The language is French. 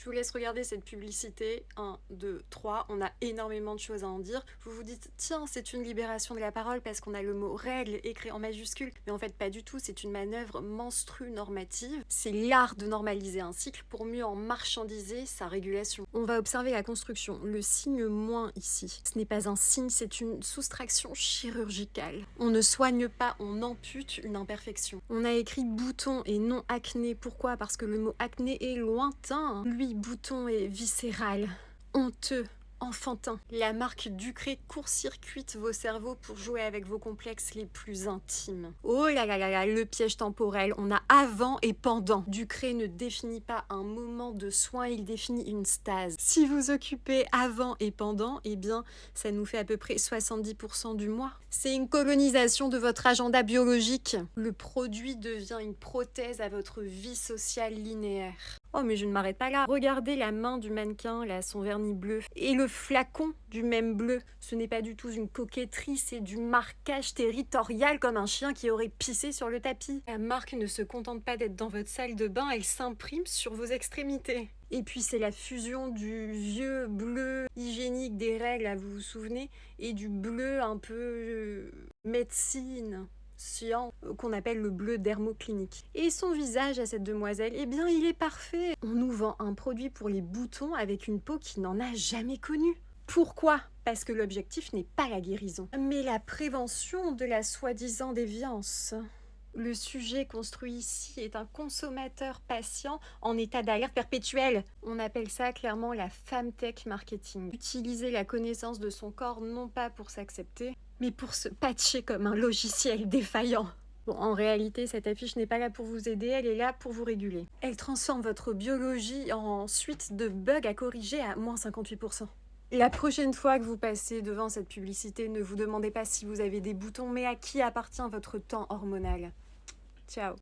Je vous laisse regarder cette publicité. 1, 2, 3. On a énormément de choses à en dire. Vous vous dites, tiens, c'est une libération de la parole parce qu'on a le mot règle écrit en majuscule. Mais en fait, pas du tout. C'est une manœuvre menstru-normative. C'est l'art de normaliser un cycle pour mieux en marchandiser sa régulation. On va observer la construction. Le signe moins ici. Ce n'est pas un signe, c'est une soustraction chirurgicale. On ne soigne pas, on ampute une imperfection. On a écrit bouton et non acné. Pourquoi? Parce que le mot acné est lointain. Lui, bouton est viscéral, honteux, enfantin. La marque Ducré court-circuite vos cerveaux pour jouer avec vos complexes les plus intimes. Oh là là là là, le piège temporel. On a avant et pendant. Ducré ne définit pas un moment de soin, il définit une stase. Si vous occupez avant et pendant, eh bien, ça nous fait à peu près 70% du mois. C'est une colonisation de votre agenda biologique. Le produit devient une prothèse à votre vie sociale linéaire. Oh mais je ne m'arrête pas là. Regardez la main du mannequin, là, son vernis bleu. Et le flacon du même bleu. Ce n'est pas du tout une coquetterie, c'est du marquage territorial comme un chien qui aurait pissé sur le tapis. La marque ne se contente pas d'être dans votre salle de bain, elle s'imprime sur vos extrémités. Et puis c'est la fusion du vieux bleu hygiénique des règles, là, vous vous souvenez, et du bleu un peu médecine. Qu'on appelle le bleu dermoclinique. Et son visage à cette demoiselle, eh bien il est parfait. On nous vend un produit pour les boutons avec une peau qui n'en a jamais connu. Pourquoi? Parce que l'objectif n'est pas la guérison, mais la prévention de la soi-disant déviance. Le sujet construit ici est un consommateur patient en état d'alerte perpétuelle. On appelle ça clairement la femtech marketing. Utiliser la connaissance de son corps non pas pour s'accepter, mais pour se patcher comme un logiciel défaillant. Bon, en réalité, cette affiche n'est pas là pour vous aider, elle est là pour vous réguler. Elle transforme votre biologie en suite de bugs à corriger à moins 58%. La prochaine fois que vous passez devant cette publicité, ne vous demandez pas si vous avez des boutons, mais à qui appartient votre temps hormonal. Ciao.